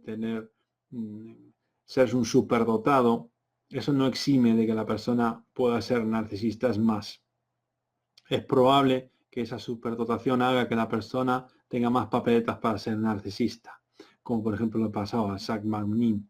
ser un superdotado, eso no exime de que la persona pueda ser narcisista. Es más, es probable que esa superdotación haga que la persona tenga más papeletas para ser narcisista, como por ejemplo le pasaba a Sam Vaknin.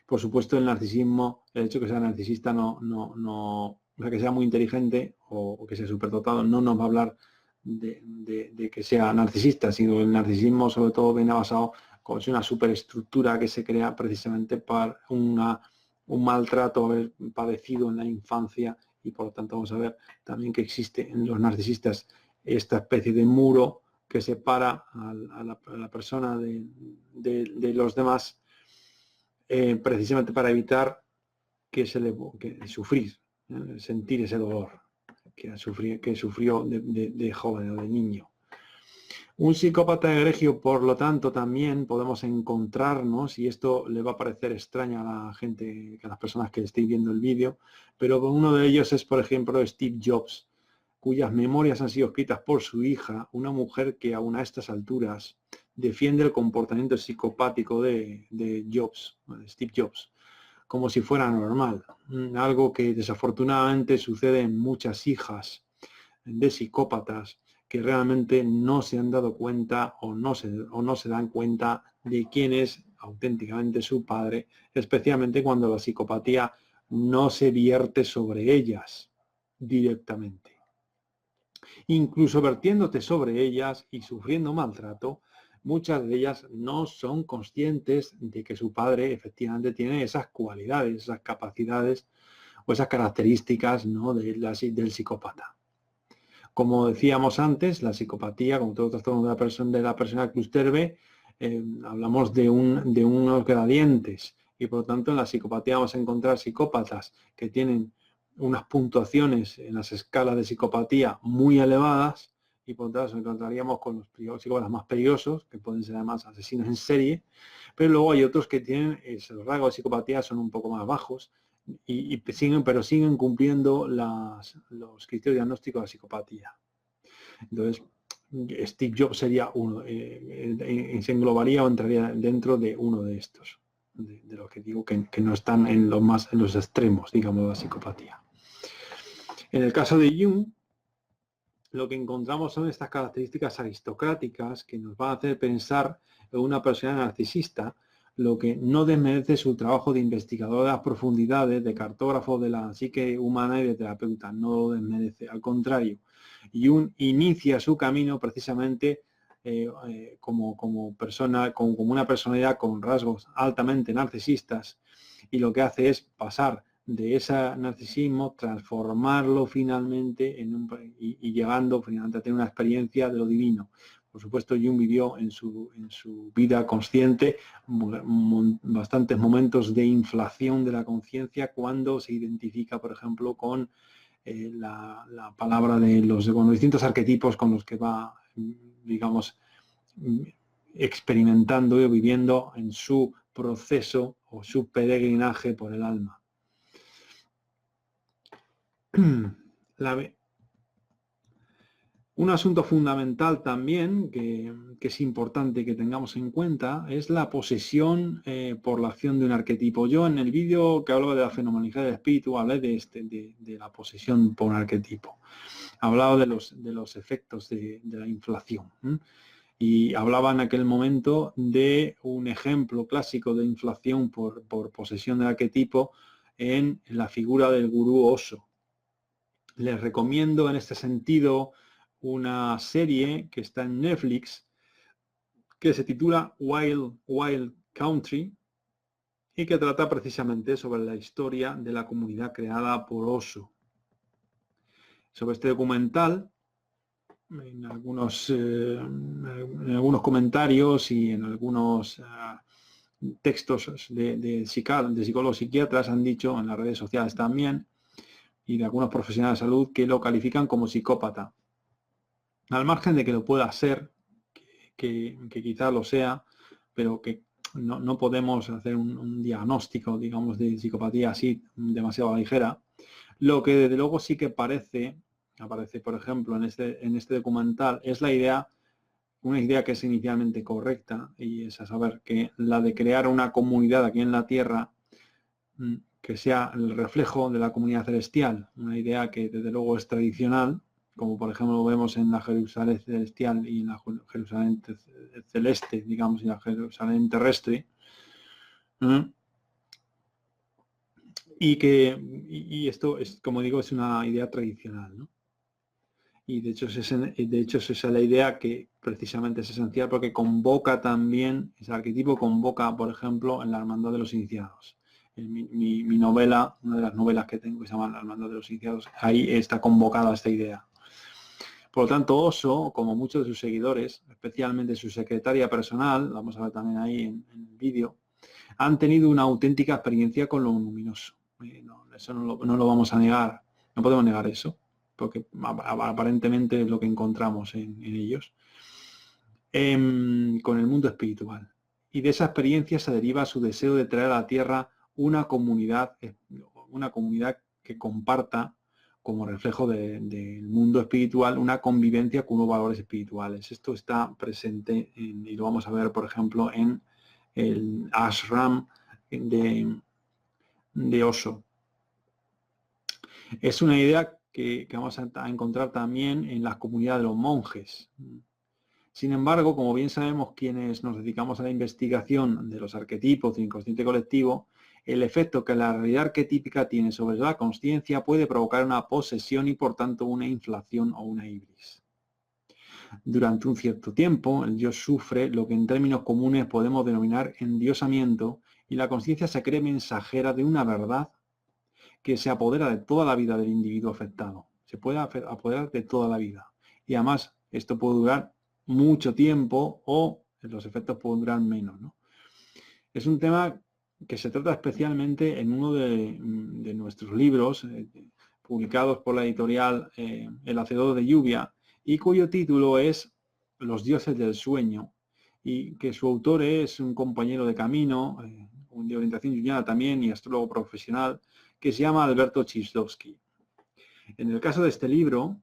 Por supuesto, el narcisismo, el hecho de que sea narcisista, o sea, que sea muy inteligente o que sea superdotado, no nos va a hablar de que sea narcisista, sino el narcisismo sobre todo viene basado como si una superestructura que se crea precisamente para un maltrato haber padecido en la infancia, y por lo tanto vamos a ver también que existe en los narcisistas esta especie de muro que separa a la persona de los demás, precisamente para evitar que sufrir, sentir ese dolor que sufrió de joven o de niño. Un psicópata egregio, por lo tanto, también podemos encontrarnos, y esto le va a parecer extraño a la gente, a las personas que estéis viendo el vídeo, pero uno de ellos es, por ejemplo, Steve Jobs, cuyas memorias han sido escritas por su hija, una mujer que aún a estas alturas defiende el comportamiento psicopático de Jobs, Steve Jobs, como si fuera normal. Algo que desafortunadamente sucede en muchas hijas de psicópatas que realmente no se han dado cuenta o no se dan cuenta de quién es auténticamente su padre, especialmente cuando la psicopatía no se vierte sobre ellas directamente. Incluso vertiéndote sobre ellas y sufriendo maltrato, muchas de ellas no son conscientes de que su padre efectivamente tiene esas cualidades, esas capacidades o esas características, ¿no?, del psicópata. Como decíamos antes, la psicopatía, como todo trastorno de la persona cluster B, hablamos de unos gradientes, y por lo tanto en la psicopatía vamos a encontrar psicópatas que tienen unas puntuaciones en las escalas de psicopatía muy elevadas, y por lo tanto nos encontraríamos con los psicópatas más peligrosos, que pueden ser además asesinos en serie, pero luego hay otros que tienen, los rasgos de psicopatía son un poco más bajos, pero siguen cumpliendo los criterios diagnósticos de la psicopatía. Entonces, Steve Jobs sería uno, se englobaría o entraría dentro de uno de estos, de los que digo que no están en los extremos, digamos, de la psicopatía. En el caso de Jung, lo que encontramos son estas características aristocráticas que nos van a hacer pensar en una persona narcisista, lo que no desmerece su trabajo de investigador de las profundidades, de cartógrafo de la psique humana y de terapeuta, no lo desmerece, al contrario. Y inicia su camino precisamente como persona, como una personalidad con rasgos altamente narcisistas, y lo que hace es pasar de ese narcisismo, transformarlo finalmente y llegando finalmente a tener una experiencia de lo divino. Por supuesto, Jung vivió en su vida consciente bastantes momentos de inflación de la conciencia cuando se identifica, por ejemplo, con la palabra con los distintos arquetipos con los que va, digamos, experimentando y viviendo en su proceso o su peregrinaje por el alma. Un asunto fundamental también que es importante que tengamos en cuenta es la posesión por la acción de un arquetipo. Yo en el vídeo que hablo de la fenomenología del espíritu hablé de la posesión por un arquetipo. Hablaba de los efectos de la inflación. Y hablaba en aquel momento de un ejemplo clásico de inflación por posesión del arquetipo en la figura del gurú Osho. Les recomiendo en este sentido una serie que está en Netflix que se titula Wild Country y que trata precisamente sobre la historia de la comunidad creada por Osho. Sobre este documental, en algunos comentarios y en algunos textos de psicólogos psiquiatras han dicho, en las redes sociales también, y de algunos profesionales de salud, que lo califican como psicópata. Al margen de que lo pueda ser, que quizás lo sea, pero que no podemos hacer un diagnóstico, digamos, de psicopatía así demasiado ligera. Lo que desde luego sí que aparece, por ejemplo, en este documental, es una idea que es inicialmente correcta, y es a saber que la de crear una comunidad aquí en la Tierra que sea el reflejo de la comunidad celestial, una idea que desde luego es tradicional, como por ejemplo lo vemos en la Jerusalén celestial y en la Jerusalén celeste, digamos, y la Jerusalén terrestre, y esto es, como digo, es una idea tradicional, ¿no? Y de hecho esa es la idea que precisamente es esencial, porque convoca también, ese arquetipo convoca, por ejemplo, en la Hermandad de los Iniciados. En mi novela, una de las novelas que tengo, que se llama La Hermandad de los Iniciados, ahí está convocada esta idea. Por lo tanto, Osho, como muchos de sus seguidores, especialmente su secretaria personal, vamos a ver también ahí en el vídeo, han tenido una auténtica experiencia con lo luminoso. Eso no lo vamos a negar, no podemos negar eso, porque aparentemente es lo que encontramos en ellos, con el mundo espiritual. Y de esa experiencia se deriva su deseo de traer a la Tierra una comunidad que comparta, como reflejo del mundo espiritual, una convivencia con unos valores espirituales. Esto está presente y lo vamos a ver, por ejemplo, en el ashram de Osho. Es una idea que vamos a encontrar también en las comunidades de los monjes. Sin embargo, como bien sabemos quienes nos dedicamos a la investigación de los arquetipos del inconsciente colectivo, el efecto que la realidad arquetípica tiene sobre la consciencia puede provocar una posesión y por tanto una inflación o una ibris. Durante un cierto tiempo, el yo sufre lo que en términos comunes podemos denominar endiosamiento, y la conciencia se cree mensajera de una verdad que se apodera de toda la vida del individuo afectado. Se puede apoderar de toda la vida. Y además, esto puede durar mucho tiempo o los efectos pueden durar menos, ¿no? Es un tema que se trata especialmente en uno de nuestros libros publicados por la editorial El Hacedor de Lluvia, y cuyo título es Los dioses del sueño, y que su autor es un compañero de camino, de orientación junguiana también y astrólogo profesional, que se llama Alberto Chislovsky. En el caso de este libro,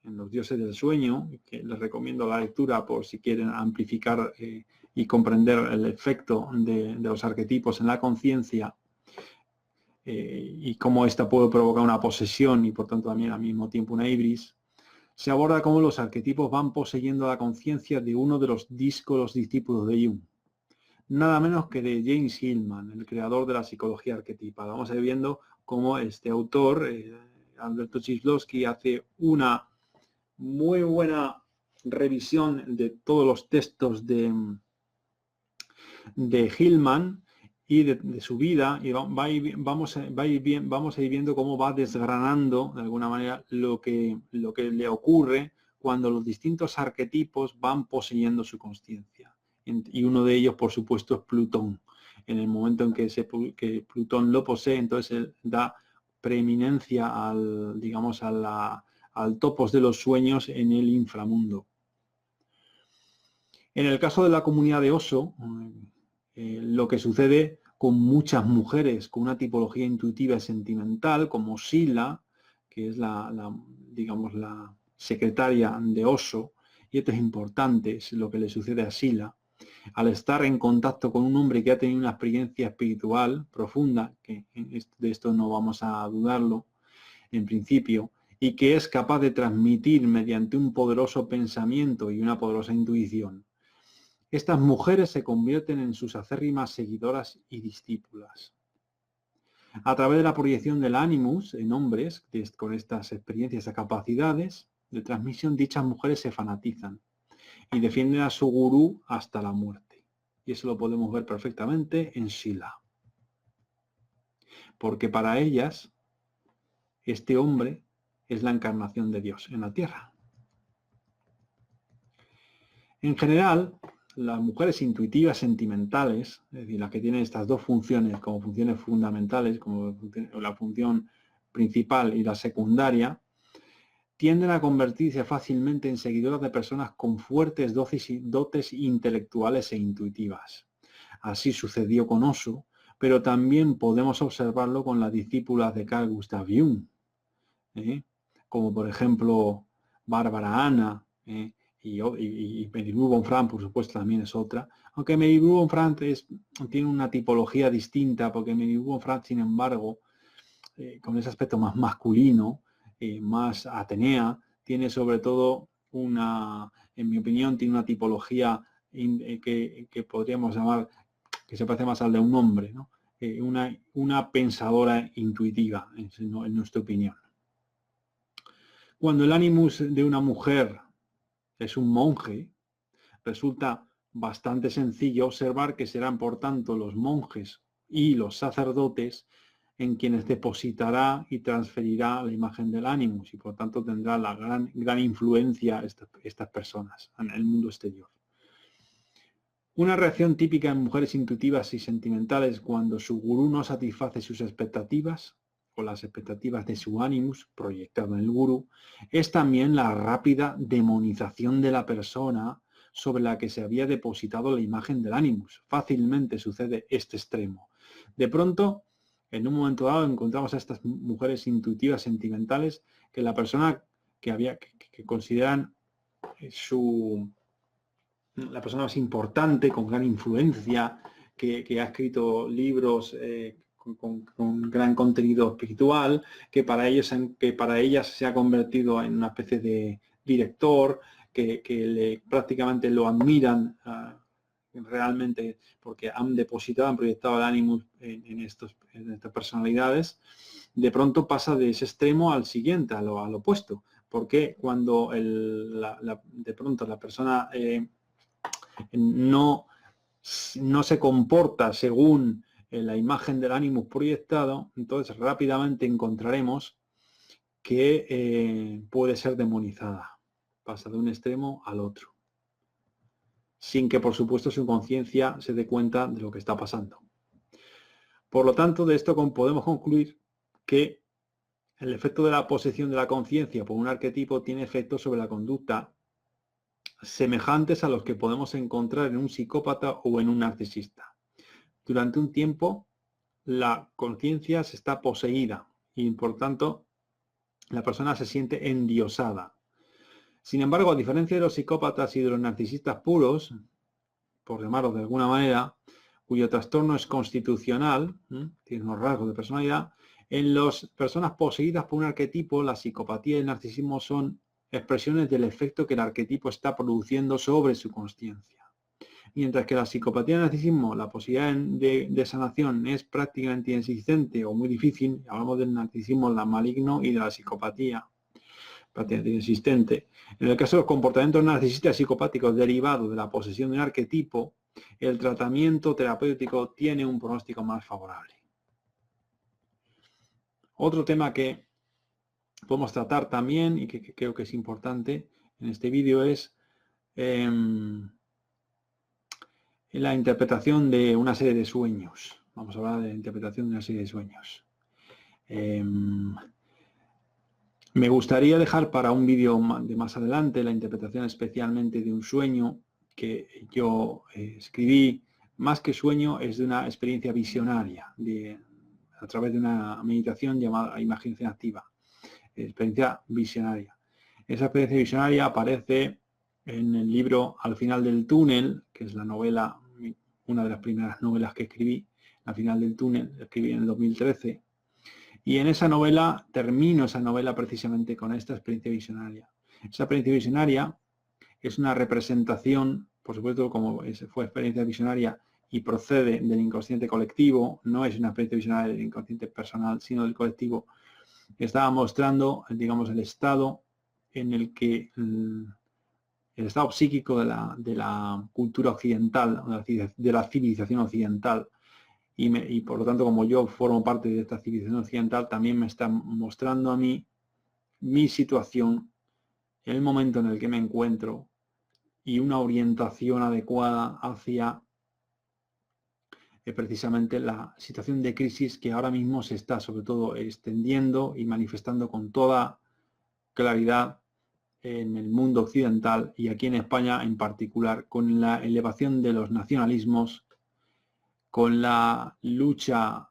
en Los dioses del sueño, que les recomiendo la lectura por si quieren amplificar y comprender el efecto de los arquetipos en la conciencia y cómo ésta puede provocar una posesión y por tanto también al mismo tiempo una ibris, se aborda cómo los arquetipos van poseyendo la conciencia de uno de los díscolos discípulos de Jung, nada menos que de James Hillman, el creador de la psicología arquetipada. Vamos a ir viendo cómo este autor, Alberto Chislowski, hace una muy buena revisión de todos los textos de Hillman y de su vida, y vamos a ir viendo cómo va desgranando de alguna manera lo que le ocurre cuando los distintos arquetipos van poseyendo su consciencia. Y uno de ellos, por supuesto, es Plutón. En el momento en que Plutón lo posee, entonces él da preeminencia al, digamos, al topos de los sueños en el inframundo. En el caso de la comunidad de Oso, lo que sucede con muchas mujeres con una tipología intuitiva y sentimental, como Sila, que es digamos, la secretaria de Oso, y esto es importante, es lo que le sucede a Sila, al estar en contacto con un hombre que ha tenido una experiencia espiritual profunda, que de esto no vamos a dudarlo en principio, y que es capaz de transmitir mediante un poderoso pensamiento y una poderosa intuición. Estas mujeres se convierten en sus acérrimas seguidoras y discípulas. A través de la proyección del Animus en hombres, con estas experiencias y capacidades de transmisión, dichas mujeres se fanatizan y defienden a su gurú hasta la muerte. Y eso lo podemos ver perfectamente en Sila. Porque para ellas, este hombre es la encarnación de Dios en la tierra. En general, las mujeres intuitivas sentimentales, es decir, las que tienen estas dos funciones como funciones fundamentales, como la función principal y la secundaria, tienden a convertirse fácilmente en seguidoras de personas con fuertes dotes intelectuales e intuitivas. Así sucedió con Oso, pero también podemos observarlo con las discípulas de Carl Gustav Jung, como por ejemplo Bárbara Ana, y Mary-Lou von Franz, por supuesto, también es otra. Aunque Mary-Lou von Franz tiene una tipología distinta, porque Mary-Lou von Franz, sin embargo, con ese aspecto más masculino, más Atenea, tiene sobre todo en mi opinión, tiene una tipología que podríamos llamar, que se parece más al de un hombre, ¿no? Una pensadora intuitiva, en nuestra opinión. Cuando el animus de una mujer es un monje, resulta bastante sencillo observar que serán, por tanto, los monjes y los sacerdotes en quienes depositará y transferirá la imagen del animus, y por tanto tendrá la gran influencia estas personas en el mundo exterior. Una reacción típica en mujeres intuitivas y sentimentales cuando su gurú no satisface sus expectativas o las expectativas de su animus proyectado en el gurú, es también la rápida demonización de la persona sobre la que se había depositado la imagen del animus. Fácilmente sucede este extremo. De pronto, en un momento dado, encontramos a estas mujeres intuitivas sentimentales que la persona que consideran la persona más importante, con gran influencia, que ha escrito libros con gran contenido espiritual, que para ellas se ha convertido en una especie de director, que prácticamente lo admiran realmente porque han depositado, han proyectado el ánimo en estas personalidades. De pronto pasa de ese extremo al siguiente, al opuesto, porque cuando de pronto la persona no se comporta según la imagen del ánimo proyectado, entonces rápidamente encontraremos que puede ser demonizada. Pasa de un extremo al otro, sin que por supuesto su conciencia se dé cuenta de lo que está pasando. Por lo tanto, de esto podemos concluir que el efecto de la posesión de la conciencia por un arquetipo tiene efectos sobre la conducta semejantes a los que podemos encontrar en un psicópata o en un narcisista. Durante un tiempo, la conciencia se está poseída y, por tanto, la persona se siente endiosada. Sin embargo, a diferencia de los psicópatas y de los narcisistas puros, por llamarlos de alguna manera, cuyo trastorno es constitucional, tiene unos rasgos de personalidad, en las personas poseídas por un arquetipo, la psicopatía y el narcisismo son expresiones del efecto que el arquetipo está produciendo sobre su consciencia. Mientras que la psicopatía narcisismo, la posibilidad de sanación es prácticamente inexistente o muy difícil, hablamos del narcisismo maligno y de la psicopatía, prácticamente inexistente. En el caso de los comportamientos narcisistas psicopáticos derivados de la posesión de un arquetipo, el tratamiento terapéutico tiene un pronóstico más favorable. Otro tema que podemos tratar también y que creo que es importante en este vídeo es la interpretación de una serie de sueños. Vamos a hablar de la interpretación de una serie de sueños. Me gustaría dejar para un vídeo de más adelante la interpretación especialmente de un sueño que yo escribí. Más que sueño, es de una experiencia visionaria, a través de una meditación llamada imaginación activa. Experiencia visionaria. Esa experiencia visionaria aparece en el libro Al final del túnel, que es la novela, una de las primeras novelas que escribí, Al final del túnel, la escribí en el 2013. Y en esa novela, termino esa novela precisamente con esta experiencia visionaria. Esa experiencia visionaria es una representación, por supuesto, como fue experiencia visionaria y procede del inconsciente colectivo, no es una experiencia visionaria del inconsciente personal, sino del colectivo. Estaba mostrando, digamos, el estado en el que el estado psíquico de la cultura occidental, de la civilización occidental, y por lo tanto, como yo formo parte de esta civilización occidental, también me está mostrando a mí mi situación, el momento en el que me encuentro y una orientación adecuada hacia precisamente la situación de crisis que ahora mismo se está sobre todo extendiendo y manifestando con toda claridad en el mundo occidental y aquí en España en particular, con la elevación de los nacionalismos, con la lucha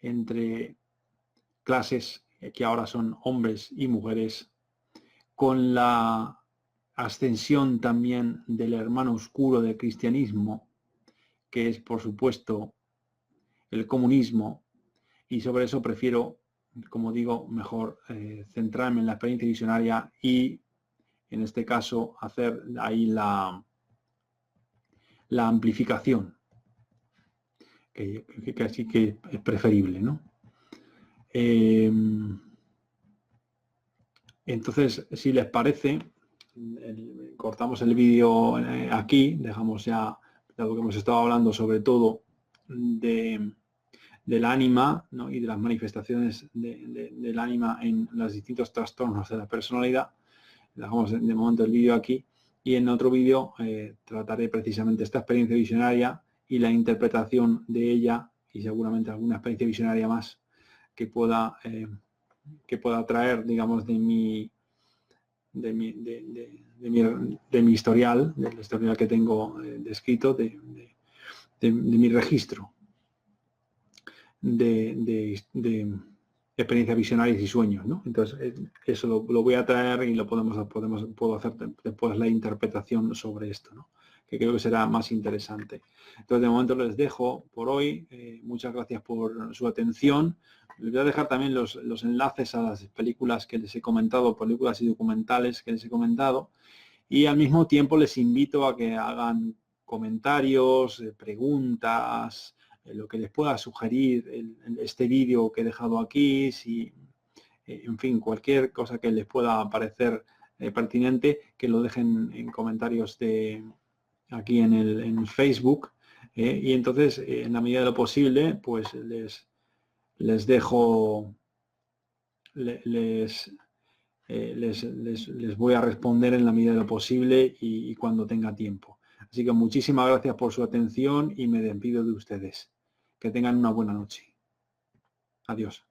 entre clases que ahora son hombres y mujeres, con la ascensión también del hermano oscuro del cristianismo, que es por supuesto el comunismo, y sobre eso prefiero, como digo, mejor centrarme en la experiencia visionaria y en este caso hacer ahí la amplificación, que casi que es preferible, ¿no? Entonces, si les parece, cortamos el vídeo aquí, dejamos ya, dado que hemos estado hablando sobre todo del ánima, ¿no? Y de las manifestaciones del ánima en los distintos trastornos de la personalidad. Dejamos de momento el vídeo aquí y en otro vídeo trataré precisamente esta experiencia visionaria y la interpretación de ella y seguramente alguna experiencia visionaria más que pueda traer, digamos, de mi historial, del historial que tengo descrito, de mi registro de experiencias visionarias y sueños, ¿no? Entonces eso lo voy a traer y puedo hacer después la interpretación sobre esto, ¿no? Que creo que será más interesante. Entonces de momento les dejo por hoy. Muchas gracias por su atención. Les voy a dejar también los enlaces a las películas que les he comentado, películas y documentales que les he comentado. Y al mismo tiempo les invito a que hagan comentarios, preguntas, lo que les pueda sugerir este vídeo que he dejado aquí, si, en fin, cualquier cosa que les pueda parecer pertinente, que lo dejen en comentarios aquí en Facebook. Y entonces, en la medida de lo posible, pues les dejo, les voy a responder en la medida de lo posible y cuando tenga tiempo. Así que muchísimas gracias por su atención y me despido de ustedes. Que tengan una buena noche. Adiós.